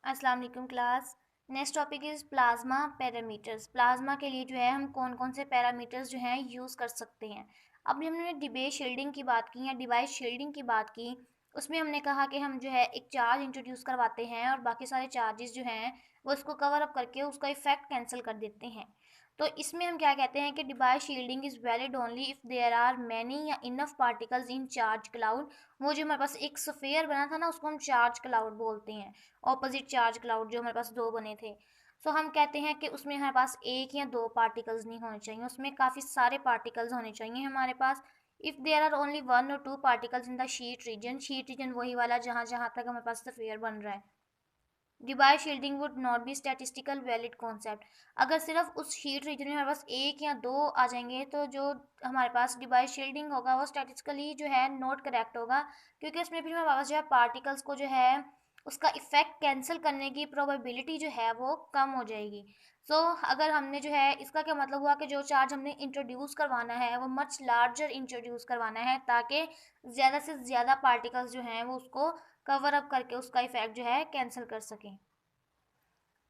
अस्सलाम वालेकुम class. Next topic is plasma parameters. Plasma के लिए जो है हम कौन कौन से पैरामीटर्स जो हैं यूज़ कर सकते हैं। अभी हमने डिबेट शील्डिंग की बात की या डिवाइस शील्डिंग की बात की। उसमें हमने कहा कि हम जो है एक चार्ज इंट्रोड्यूस करवाते हैं और बाकी सारे चार्जेस जो हैं वो उसको कवर अप करके उसका इफेक्ट कैंसिल कर देते हैं। तो इसमें हम क्या कहते हैं कि device shielding is valid only if there are many या enough particles in charge cloud. वो जो हमारे पास एक स्फीयर बना था ना उसको हम चार्ज क्लाउड बोलते हैं। ऑपोजिट चार्ज क्लाउड जो हमारे पास दो बने थे। सो हम कहते हैं कि उसमें हमारे पास एक या दो पार्टिकल्स नहीं होने चाहिए, उसमें काफ़ी सारे पार्टिकल्स होने चाहिए हमारे पास। If there are only one और two particles in the sheet region वही वाला जहाँ जहाँ तक हमारे पास स्फीयर बन रहा है। Divide shielding would not be statistical valid concept. अगर सिर्फ उस शीट रीजन में हमारे पास एक या दो आ जाएंगे तो जो हमारे पास डिवाइड शील्डिंग होगा वो स्टैटिस्टिकली जो है नॉट करेक्ट होगा, क्योंकि उसमें फिर हमारे पास जो है पार्टिकल्स को जो है उसका इफेक्ट कैंसिल करने की प्रोबेबिलिटी जो है वो कम हो जाएगी। अगर हमने जो है इसका क्या मतलब हुआ कि जो चार्ज हमने इंट्रोड्यूस करवाना है वो मच लार्जर इंट्रोड्यूस करवाना है ताकि ज़्यादा से ज़्यादा पार्टिकल्स जो हैं वो उसको कवर अप करके उसका इफेक्ट जो है कैंसिल कर सकें।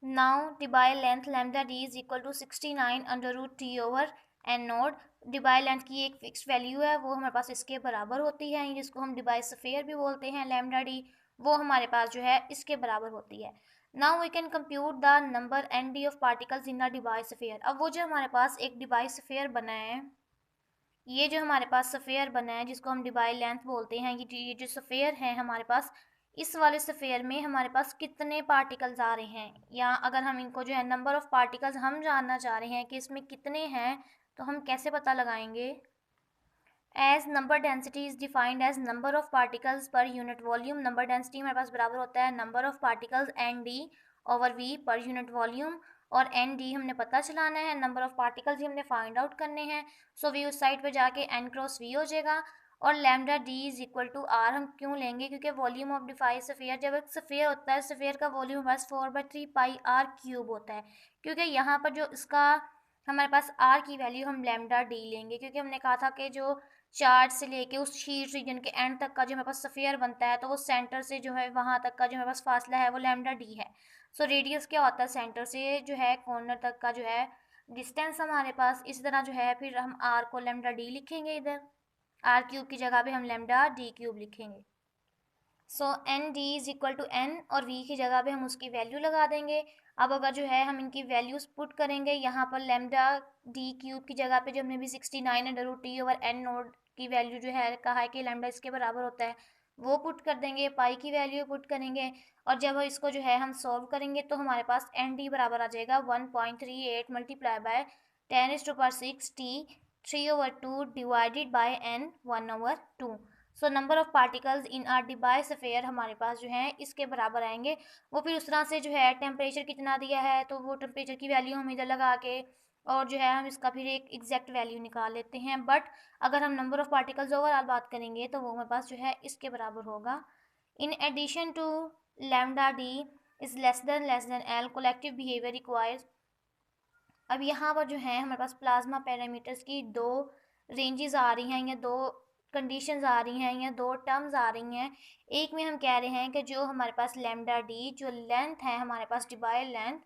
Now Debye length lambda D is equal to 69 under root T over N naught. Debye length की एक फिक्स वैल्यू है, वो हमारे पास इसके बराबर होती है, जिसको हम डिबाई स्फीयर भी बोलते हैं। लैम्डा डी वो हमारे पास जो है इसके बराबर होती है। Now we can compute the number N D of particles in the Debye sphere. अब वो जो हमारे पास एक डिबाई स्फीयर बना है, ये जो हमारे पास सफ़ेयर बना है जिसको हम डिबाई लेंथ बोलते हैं, ये जो सफ़ेयर है हमारे पास, इस वाले सफ़ेयर में हमारे पास कितने पार्टिकल्स आ रहे हैं, या अगर हम इनको जो है नंबर ऑफ़ पार्टिकल्स हम जानना चाह रहे हैं कि इसमें कितने हैं, तो हम कैसे पता लगाएंगे। As number density is defined as number of particles per unit volume. Number density हमारे पास बराबर होता है number of particles N D over V per unit volume. और एन डी हमने पता चलाना है, नंबर ऑफ पार्टिकल्स ही हमने फाइंड आउट करने हैं। सो वी उस साइड पे जाके एन क्रॉस वी हो जाएगा। और lambda D is equal to R हम क्यों लेंगे, क्योंकि वॉल्यूम ऑफ डिफाइस सफेयर, जब एक सफेयर होता है सफेयर का वॉल्यूम बस 4/3 पाई आर क्यूब होता है। क्योंकि यहाँ पर जो इसका हमारे पास आर की वैल्यू हम लैम्डा डी लेंगे, क्योंकि हमने कहा था कि जो चार्ज से लेके उस शीट रीजन के एंड तक का जो हमारे पास स्फीयर बनता है, तो वो सेंटर से जो है वहाँ तक का जो हमारे पास फासला है वो लैम्डा डी है। रेडियस क्या होता है, सेंटर से जो है कॉर्नर तक का जो है डिस्टेंस हमारे पास। इस तरह जो है फिर हम आर को लैम्डा डी लिखेंगे, इधर आर क्यूब की जगह पे हम लैम्डा डी क्यूब लिखेंगे। N D is equal to N और वी की जगह पे हम उसकी वैल्यू लगा देंगे। अब अगर जो है हम इनकी वैल्यूज पुट करेंगे यहाँ पर, लैम्डा डी क्यूब की जगह पे जो हमने भी 69 under root T over N naught की वैल्यू जो है कहा है कि लैम्डा इसके बराबर होता है, वो पुट कर देंगे, पाई की वैल्यू पुट करेंगे। और जब इसको जो है हम सॉल्व करेंगे तो हमारे पास एन डी बराबर आ जाएगा 1.38 multiply by 10⁻6 T 3/2 divided by N 1/2। Number of particles in our Debye sphere हमारे पास जो है इसके बराबर आएंगे। वो फिर उस तरह से जो है टेम्परेचर कितना दिया है तो वो टेम्परेचर की वैल्यू हम इधर लगा के और जो है हम इसका फिर एक एग्जैक्ट वैल्यू निकाल लेते हैं। बट अगर हम नंबर ऑफ पार्टिकल्स ओवरऑल बात करेंगे तो वो हमारे पास जो है इसके बराबर होगा। In addition to lambda D is less than L collective behaviour requires. अब यहाँ पर जो है हमारे पास प्लाज्मा पैरामीटर्स की दो रेंजेस आ रही हैं या दो कंडीशंस आ रही हैं या दो टर्म्स आ रही हैं। एक में हम कह रहे हैं कि जो हमारे पास लैम्डा डी जो लेंथ है हमारे पास डिबाइल लेंथ,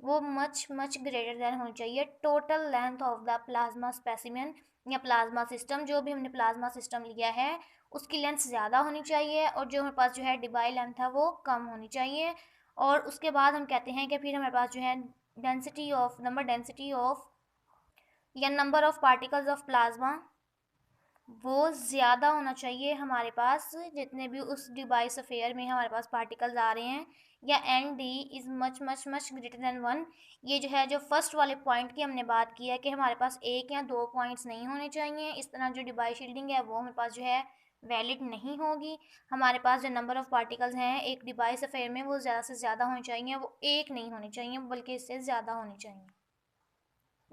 वो मच मच ग्रेटर देन होनी चाहिए total length of the plasma specimen या प्लाज्मा सिस्टम। जो भी हमने प्लाज्मा सिस्टम लिया है उसकी लेंथ ज़्यादा होनी चाहिए और जो हमारे पास जो है डिबाइल लेंथ है वो कम होनी चाहिए। और उसके बाद हम कहते हैं कि फिर हमारे पास जो है डेंसिटी ऑफ या number of particles of plasma वो ज़्यादा होना चाहिए हमारे पास, जितने भी उस डिवाइस अफेयर में हमारे पास पार्टिकल्स आ रहे हैं, या N D is much much much greater than 1। ये जो है जो फर्स्ट वाले पॉइंट की हमने बात की है कि हमारे पास एक या दो पॉइंट्स नहीं होने चाहिए, इस तरह जो डिवाइस शील्डिंग है वो हमारे पास जो है वैलिड नहीं होगी। हमारे पास जो नंबर ऑफ़ पार्टिकल्स हैं एक डिवाइस अफेयर में वो ज़्यादा से ज़्यादा होने चाहिए, वो एक नहीं होने चाहिए बल्कि इससे ज़्यादा होने चाहिए।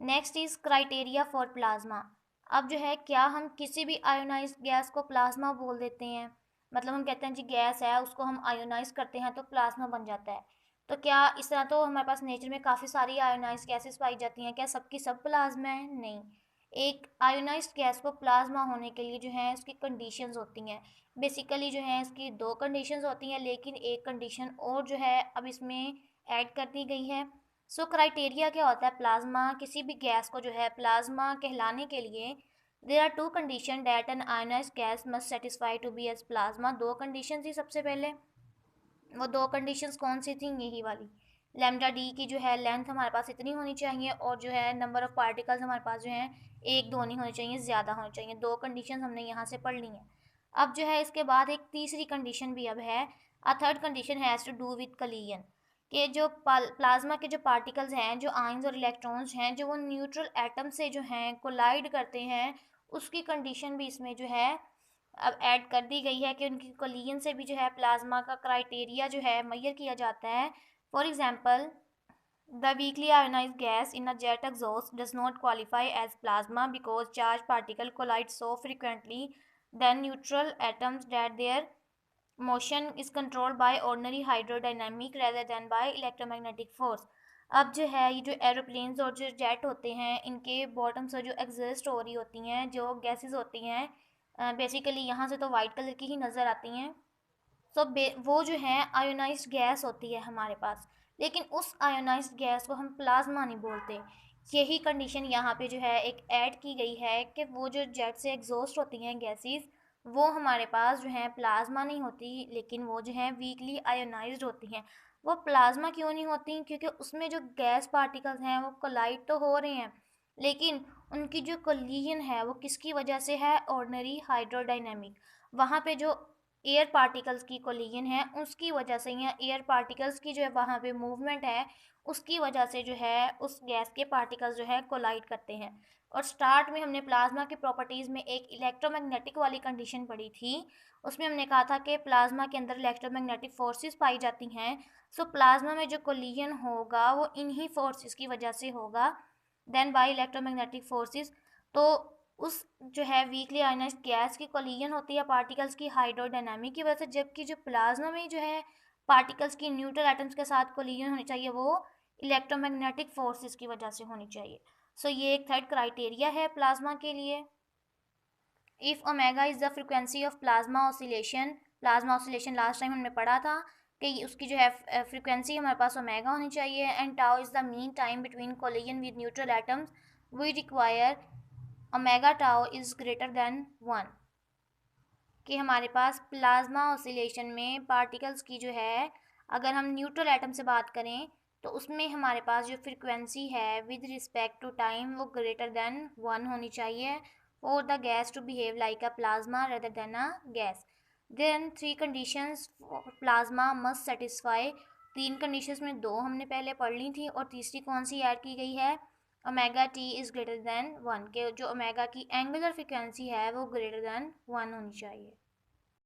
Next is criteria for plasma. अब जो है क्या हम किसी भी आयोनाइज गैस को प्लाज्मा बोल देते हैं, मतलब हम कहते हैं जी गैस है उसको हम आयोनाइज करते हैं तो प्लाज्मा बन जाता है। तो क्या इस तरह तो हमारे पास नेचर में काफ़ी सारी आयोनाइज गैसेस पाई जाती हैं, क्या सबकी सब प्लाज्मा है? नहीं। एक आयोनाइज्ड गैस को प्लाज्मा होने के लिए जो है उसकी कंडीशंस होती हैं। बेसिकली जो है इसकी दो कंडीशंस होती हैं, लेकिन एक कंडीशन और जो है अब इसमें ऐड कर दी गई है। सो क्राइटेरिया क्या होता है प्लाज्मा, किसी भी गैस को जो है प्लाज्मा कहलाने के लिए there are two condition that an ionised gas must satisfy to be as plasma. दो कंडीशन थी सबसे पहले, वो दो कंडीशंस कौन सी थी, यही वाली। लैम्डा डी की जो है लेंथ हमारे पास इतनी होनी चाहिए और जो है नंबर ऑफ पार्टिकल्स हमारे पास जो है एक दो नहीं होने चाहिए, ज़्यादा होने चाहिए। दो कंडीशन हमने यहाँ से पढ़ ली हैं। अब जो है इसके बाद एक तीसरी कंडीशन भी अब है, a third condition has to do with collision, कि जो प्लाज्मा के जो पार्टिकल्स हैं, जो आयंस और इलेक्ट्रॉन्स हैं, जो वो न्यूट्रल एटम से जो हैं कोलाइड करते हैं, उसकी कंडीशन भी इसमें जो है अब ऐड कर दी गई है कि उनकी कोलिजन से भी जो है प्लाज्मा का क्राइटेरिया जो है मैयर किया जाता है। For example, the weakly ionized gas in a jet exhaust does not qualify as plasma because charged particle collide so frequently than neutral atoms that their motion is controlled by ordinary hydrodynamic rather than by electromagnetic force. अब जो है ये जो aeroplanes और जो jet होते हैं, इनके बॉटम से जो एग्जिस्ट हो रही होती हैं जो गैसेस होती हैं, बेसिकली यहाँ से तो वाइट कलर की ही नज़र आती हैं। सो वो जो है आयोनाइज्ड गैस होती है हमारे पास, लेकिन उस आयोनाइज्ड गैस को हम प्लाज्मा नहीं बोलते। यही कंडीशन यहाँ पे जो है एक ऐड की गई है कि वो जो जेट से एग्जॉस्ट होती हैं गैसेस, वो हमारे पास जो है प्लाज्मा नहीं होती, लेकिन वो जो है वीकली आयोनाइज्ड होती हैं। वो प्लाज्मा क्यों नहीं होती, क्योंकि उसमें जो गैस पार्टिकल्स हैं वो कोलाइड तो हो रहे हैं, लेकिन उनकी जो कोलिजन है वो किसकी वजह से है, ऑर्डिनरी हाइड्रोडायनेमिक। वहाँ पे जो एयर पार्टिकल्स की कोलिजन है उसकी वजह से, या एयर पार्टिकल्स की जो है वहाँ पे मूवमेंट है उसकी वजह से जो है उस गैस के पार्टिकल्स जो है कोलाइड करते हैं। और स्टार्ट में हमने प्लाज्मा की प्रॉपर्टीज़ में एक इलेक्ट्रोमैग्नेटिक वाली कंडीशन पढ़ी थी। उसमें हमने कहा था कि प्लाज्मा के अंदर इलेक्ट्रोमैग्नेटिक फोर्सेस पाई जाती हैं। सो प्लाज्मा में जो कोलिजन होगा वो इन्हीं फोर्सेस की वजह से होगा, देन बाय इलेक्ट्रोमैग्नेटिक फोर्सेस। तो उस जो है वीकली आयनाइज्ड गैस की कोलिजन होती है पार्टिकल्स की हाइड्रोडायनामिक की वजह से, जबकि जो प्लाज्मा में जो है पार्टिकल्स की न्यूट्रल एटम्स के साथ कोलिजन होनी चाहिए वो इलेक्ट्रोमैग्नेटिक फोर्सेस की वजह से होनी चाहिए। सो ये एक थर्ड क्राइटेरिया है प्लाज्मा के लिए। If omega is the frequency of plasma oscillation last time हमने पढ़ा था कि उसकी जो है फ्रिक्वेंसी हमारे पास ओमेगा होनी चाहिए, and tau is the mean time between collision with neutral atoms, we require omega tau is greater than 1। कि हमारे पास प्लाज्मा ऑसिलेशन में पार्टिकल्स की जो है, अगर हम न्यूट्रल एटम से बात करें तो उसमें हमारे पास जो फ्रिक्वेंसी है विद रिस्पेक्ट टू टाइम वो ग्रेटर देन 1 होनी चाहिए for the gas to behave like a plasma rather than a gas. Then three conditions plasma must satisfy. तीन कंडीशंस में दो हमने पहले पढ़ ली थी और तीसरी कौन सी ऐड की गई है, omega T is greater than 1, के जो ओमेगा की एंगुलर फ्रिक्वेंसी है वो ग्रेटर देन 1 होनी चाहिए।